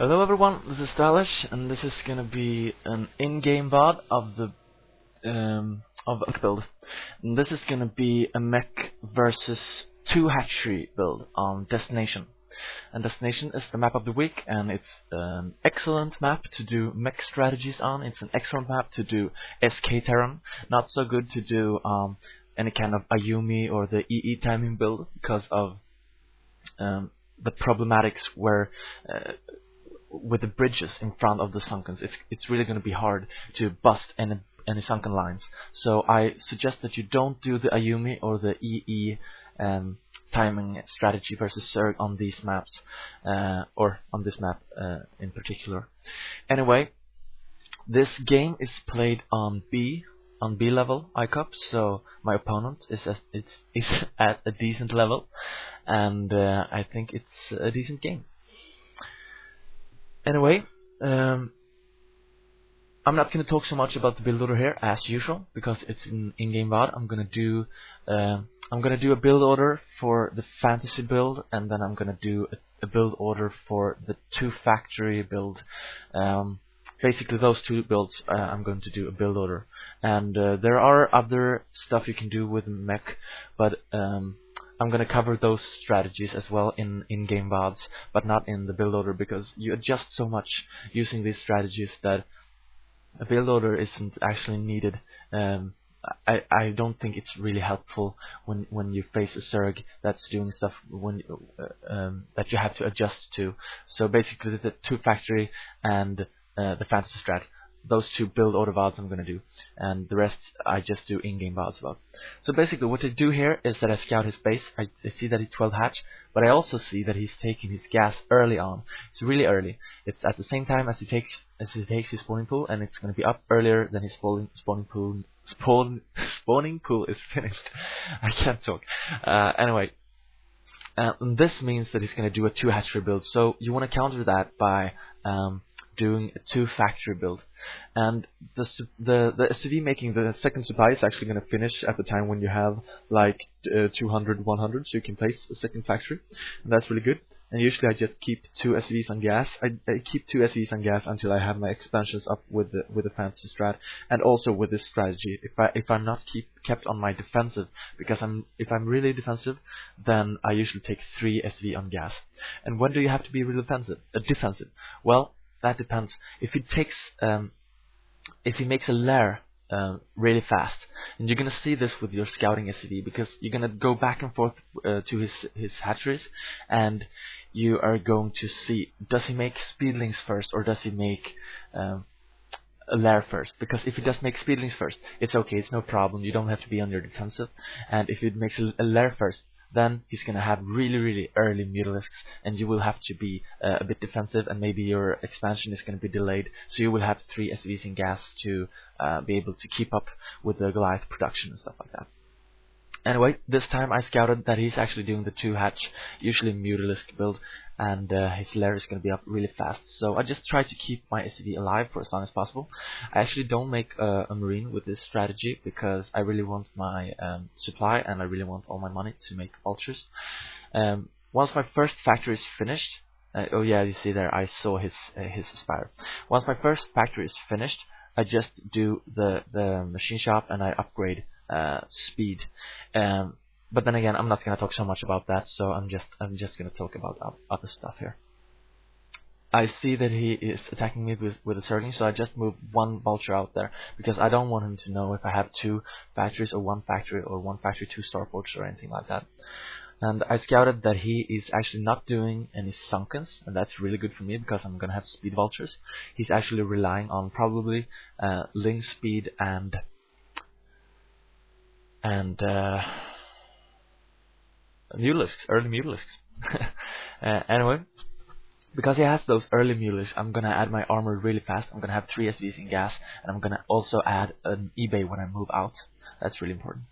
Hello everyone, this is Stylish, and this is gonna be an in-game VOD of the mech build. And this is gonna be a mech versus 2Hatch build on Destination. And Destination is the map of the week, and it's an excellent map to do mech strategies on. It's an excellent map to do SK Terran. Not so good to do any kind of Ayumi or the EE timing build because of the problematics where with the bridges in front of the sunkens, it's really going to be hard to bust any sunken lines. So I suggest that you don't do the Ayumi or the EE timing strategy versus Zerg on these maps, or on this map in particular. Anyway, this game is played on B level ICOP, so my opponent is at a decent level, and I think it's a decent game. Anyway, I'm not going to talk so much about the build order here as usual because it's an in-game VOD. I'm gonna do a build order for the fantasy build, and then I'm gonna do a build order for the 2-factory build. Basically, those two builds I'm going to do a build order, and there are other stuff you can do with mech, but I'm going to cover those strategies as well in in-game VODs, but not in the build order because you adjust so much using these strategies that a build order isn't actually needed. I don't think it's really helpful when you face a Zerg that's doing stuff that you have to adjust to. So basically, the 2-factory and the fantasy strat, those two build order VODs I'm going to do, and the rest I just do in-game VODs about. So basically what I do here is that I scout his base. I see that he's 12-hatch, but I also see that he's taking his gas early on. It's really early. It's at the same time as he takes his spawning pool, and it's going to be up earlier than his spawning pool is finished. I can't talk. Anyway, and this means that he's going to do a 2-hatchery build. So you want to counter that by doing a 2-factory build. And the SCV making the second supply is actually going to finish at the time when you have like 200, 100, so you can place a second factory, and that's really good. And usually I just keep 2 SCVs on gas. I keep 2 SCVs on gas until I have my expansions up with the fantasy strat, and also with this strategy. If I'm not kept on my defensive, because if I'm really defensive, then I usually take 3 SCV on gas. And when do you have to be really defensive? Well, that depends. If he makes a lair really fast, and you're gonna see this with your scouting SCV, because you're gonna go back and forth to his hatcheries, and you are going to see, does he make speedlings first or does he make a lair first? Because if he does make speedlings first, it's okay, it's no problem, you don't have to be on your defensive. And if it makes a lair first, then he's going to have really early mutalisks, and you will have to be a bit defensive, and maybe your expansion is going to be delayed, so you will have 3 SCVs in gas to be able to keep up with the Goliath production and stuff like that. Anyway, this time I scouted that he's actually doing the 2-hatch, usually mutalisk build, and his lair is going to be up really fast. So I just try to keep my SCV alive for as long as possible. I actually don't make a marine with this strategy because I really want my supply, and I really want all my money to make vultures. Once my first factory is finished, oh yeah, you see there, I saw his spire. Once my first factory is finished, I just do the machine shop and I upgrade speed. But then again, I'm not going to talk so much about that, so I'm just going to talk about other stuff here. I see that he is attacking me with a Zergling, so I just move 1 vulture out there because I don't want him to know if I have 2 factories or 1 factory or 1 factory 2 starports or anything like that. And I scouted that he is actually not doing any sunkens, and that's really good for me because I'm going to have speed vultures. He's actually relying on probably ling speed and mutalisks, early mutalisks. Anyway, because he has those early mutalisks, I'm gonna add my armor really fast. I'm gonna have 3 SCVs in gas, and I'm gonna also add an eBay when I move out. That's really important.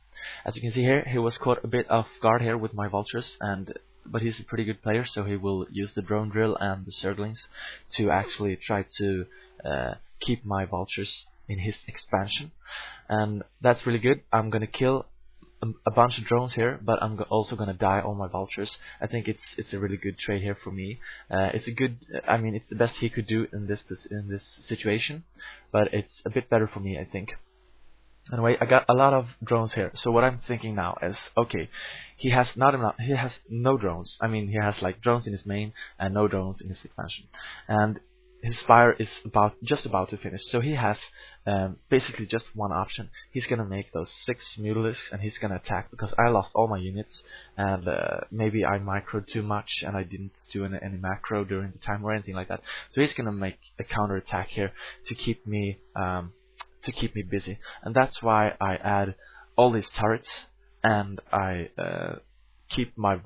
As you can see here, he was caught a bit off guard here with my vultures, but he's a pretty good player, so he will use the drone drill and the Zerglings to actually try to keep my vultures in his expansion, and that's really good. I'm gonna kill a bunch of drones here, but I'm also gonna die all my vultures. I think it's a really good trade here for me. It's a good, I mean, it's the best he could do in this situation, but it's a bit better for me, I think. Anyway, I got a lot of drones here. So what I'm thinking now is, okay, he has no drones. I mean, he has like drones in his main and no drones in his expansion, and his spire is just about to finish. So he has basically just one option. He's gonna make those 6 mutalisks and he's gonna attack, because I lost all my units, and maybe I microed too much and I didn't do any macro during the time or anything like that. So he's gonna make a counter attack here to keep me busy, and that's why I add all these turrets, and I keep my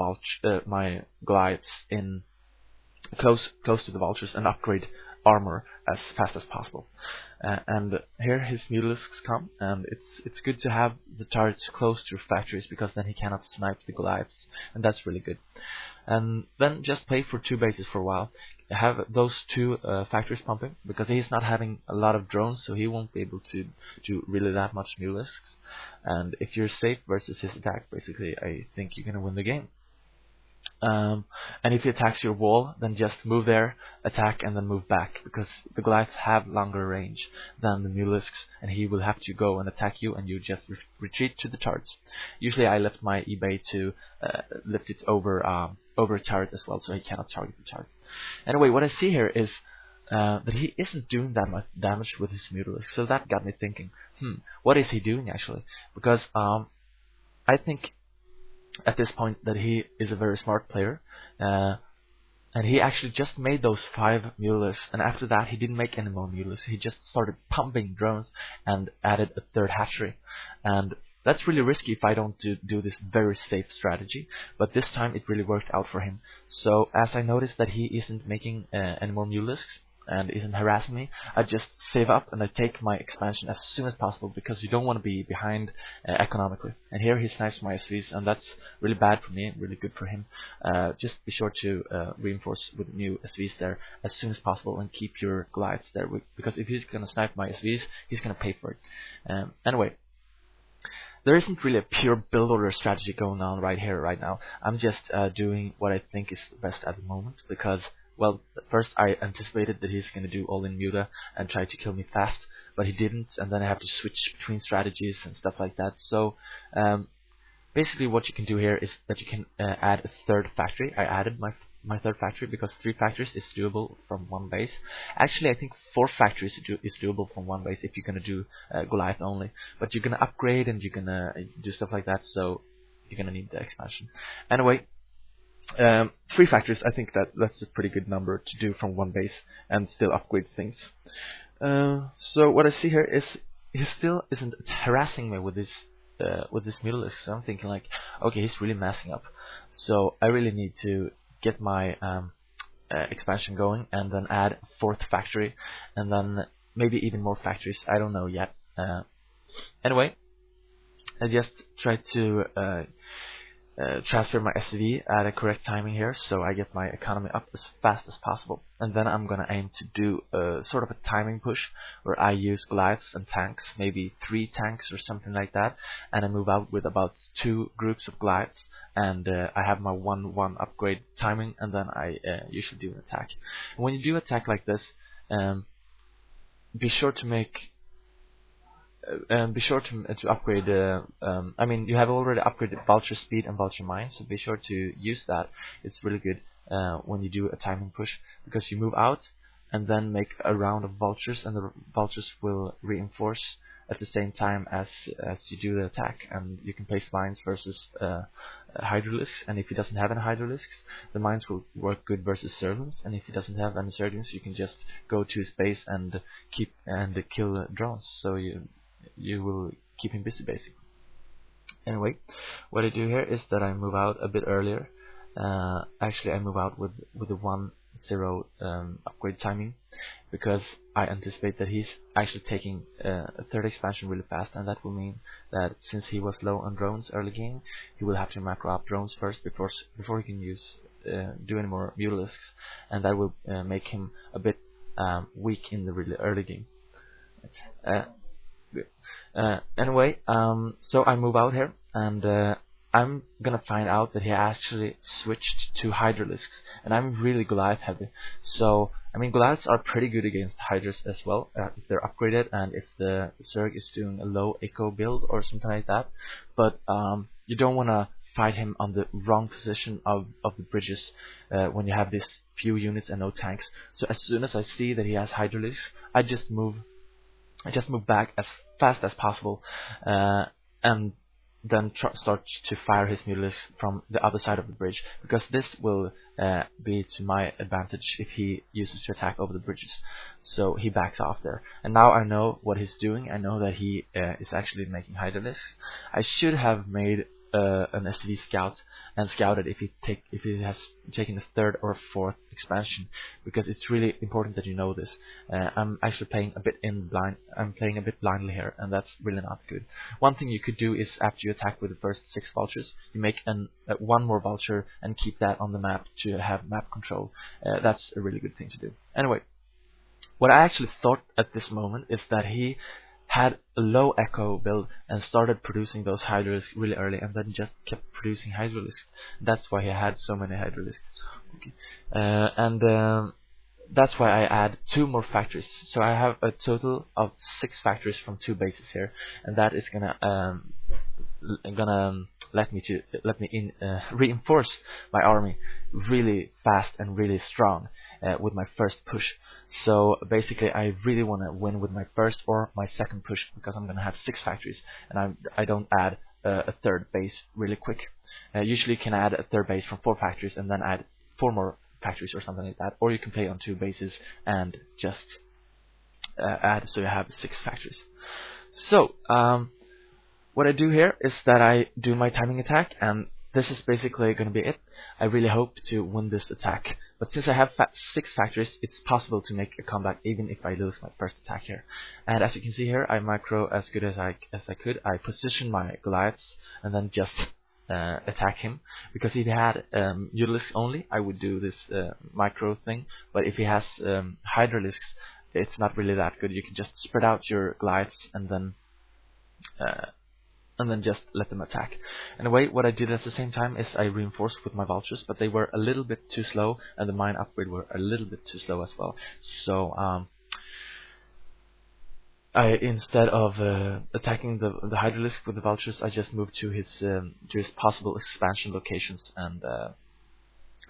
my Goliaths in close to the vultures and upgrade armor as fast as possible. And here his mutalisks come, and it's good to have the turrets close to factories, because then he cannot snipe the Goliaths, and that's really good. And then just play for 2 bases for a while. Have those 2 factories pumping, because he's not having a lot of drones, so he won't be able to do really that much mutalisks. And if you're safe versus his attack, basically, I think you're gonna win the game. And if he attacks your wall, then just move there, attack, and then move back, because the Goliaths have longer range than the mutalisks, and he will have to go and attack you, and you just retreat to the turrets. Usually I left my eBay to lift it over a turret as well, so he cannot target the turret. Anyway, what I see here is that he isn't doing that much damage with his mutalisks, so that got me thinking, what is he doing actually? Because I think at this point that he is a very smart player, and he actually just made those 5 mutalisks, and after that he didn't make any more mutalisks. He just started pumping drones and added a 3rd hatchery, and that's really risky if I don't do this very safe strategy, but this time it really worked out for him. So as I noticed that he isn't making any more mutalisks and isn't harassing me, I just save up and I take my expansion as soon as possible, because you don't want to be behind economically. And here he snipes my SVs, and that's really bad for me, really good for him. Just be sure to reinforce with new SVs there as soon as possible, and keep your Goliaths there, because if he's gonna snipe my SVs, he's gonna pay for it. Anyway, there isn't really a pure build order strategy going on right here, right now. I'm just doing what I think is best at the moment, because, well, first I anticipated that he's going to do all-in muta and try to kill me fast, but he didn't, and then I have to switch between strategies and stuff like that. So basically what you can do here is that you can add a 3rd factory. I added my 3rd factory because 3 factories is doable from 1 base. Actually, I think 4 factories is doable from 1 base if you're going to do Goliath only, but you're going to upgrade and you're going to do stuff like that, so you're going to need the expansion. Anyway, 3 factories, I think that's a pretty good number to do from 1 base and still upgrade things. So what I see here is he still isn't harassing me with this mutalisk. So I'm thinking like, okay, he's really messing up. So I really need to get my expansion going, and then add a 4th factory, and then maybe even more factories. I don't know yet. Anyway, I just tried to transfer my SV at a correct timing here, so I get my economy up as fast as possible. And then I'm gonna aim to do sort of a timing push where I use Goliaths and tanks, maybe 3 tanks or something like that, and I move out with about 2 groups of Goliaths, and I have my 1-1 upgrade timing, and then I usually do an attack. And when you do attack like this, be sure to make to upgrade. I mean, you have already upgraded vulture speed and vulture mine, so be sure to use that. It's really good when you do a timing push, because you move out and then make a round of vultures, and the vultures will reinforce at the same time as you do the attack, and you can place mines versus hydralisks. And if he doesn't have any hydralisks, the mines will work good versus servants, and if he doesn't have any servants, you can just go to his base and kill drones, so you will keep him busy basically. Anyway, what I do here is that I move out a bit earlier. Actually, I move out with the 1-0 upgrade timing, because I anticipate that he's actually taking a 3rd expansion really fast, and that will mean that since he was low on drones early game, he will have to macro up drones first before he can do any more mutalisks, and that will make him a bit weak in the really early game. Anyway, so I move out here, and I'm gonna find out that he actually switched to hydralisks, and I'm really Goliath heavy. So I mean, Goliaths are pretty good against hydras as well, if they're upgraded and if the Zerg is doing a low echo build or something like that. But you don't wanna fight him on the wrong position of the bridges when you have these few units and no tanks. So as soon as I see that he has hydralisks, I just move back as fast as possible, and then start to fire his mutilisks from the other side of the bridge, because this will be to my advantage if he uses to attack over the bridges. So he backs off there, and now I know what he's doing. I know that he is actually making hydralisks. I should have made an SV scout and scouted if he has taken the third or fourth expansion, because it's really important that you know this. I'm actually playing a bit I'm playing a bit blindly here, and that's really not good. One thing you could do is, after you attack with the first 6 vultures, you make one more vulture and keep that on the map to have map control. That's a really good thing to do. Anyway, what I actually thought at this moment is that he had a low echo build and started producing those hydralisks really early, and then just kept producing hydralisks. That's why he had so many hydralisks. Okay. That's why I add 2 more factories. So I have a total of 6 factories from 2 bases here, and that is gonna let me reinforce my army really fast and really strong with my first push. So basically, I really want to win with my first or my second push, because I'm gonna have 6 factories, and I don't add a third base really quick. Usually, you can add a third base from 4 factories and then add 4 more factories or something like that, or you can play on 2 bases and just add so you have 6 factories. So what I do here is that I do my timing attack, and this is basically going to be it. I really hope to win this attack, but since I have 6 factories, it's possible to make a comeback even if I lose my first attack here. And as you can see here, I macro as good as I could. I position my Goliaths and then just attack him, because if he had Utilisks only, I would do this micro thing, but if he has Hydralisks, it's not really that good. You can just spread out your Goliaths and then just let them attack. Anyway, what I did at the same time is I reinforced with my vultures, but they were a little bit too slow, and the mine upgrade were a little bit too slow as well. So I, instead of attacking the Hydralisk with the vultures, I just moved to his possible expansion locations, and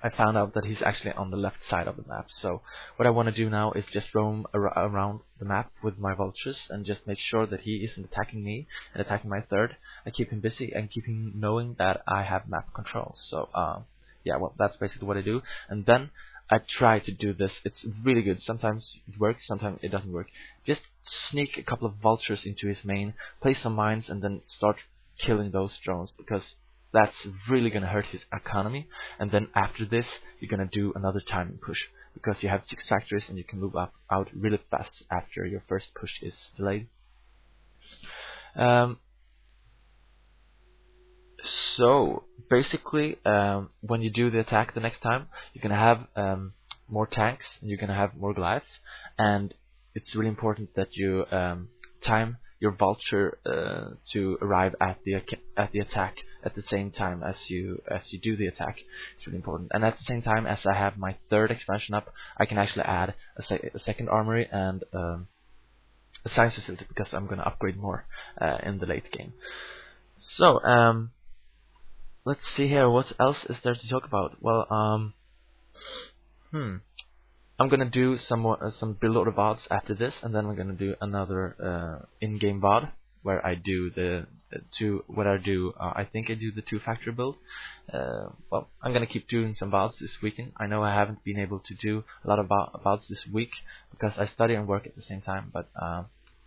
I found out that he's actually on the left side of the map. So what I want to do now is just roam around the map with my vultures and just make sure that he isn't attacking me and attacking my third. I keep him busy and keep him knowing that I have map control. So yeah, well, that's basically what I do. And then I try to do this. It's really good. Sometimes it works, sometimes it doesn't work. Just sneak a couple of vultures into his main, place some mines, and then start killing those drones, because that's really going to hurt his economy. And then after this, you're going to do another timing push, because you have 6 factories and you can move out really fast after your first push is delayed. So basically, when you do the attack the next time, you're going to have more tanks and you're going to have more Goliaths, and it's really important that you time your vulture to arrive at the attack at the same time as you do the attack. It's really important. And at the same time, as I have my third expansion up, I can actually add a second armory and a science facility, because I'm going to upgrade more in the late game. So let's see here. What else is there to talk about? Well, I'm gonna do some build order VODs after this, and then we're gonna do another in-game VOD where I do I think I do the 2 factory build. Well, I'm gonna keep doing some VODs this weekend. I know I haven't been able to do a lot of VODs this week because I study and work at the same time, but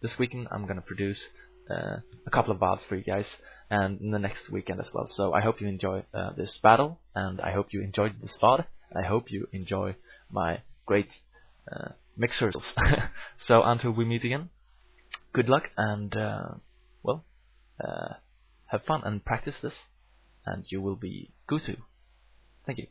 this weekend I'm gonna produce a couple of VODs for you guys, and in the next weekend as well. So I hope you enjoy this battle, and I hope you enjoyed this VOD, and I hope you enjoy my great mixers. So until we meet again, good luck, and well, have fun and practice this, and you will be Gusu. Thank you.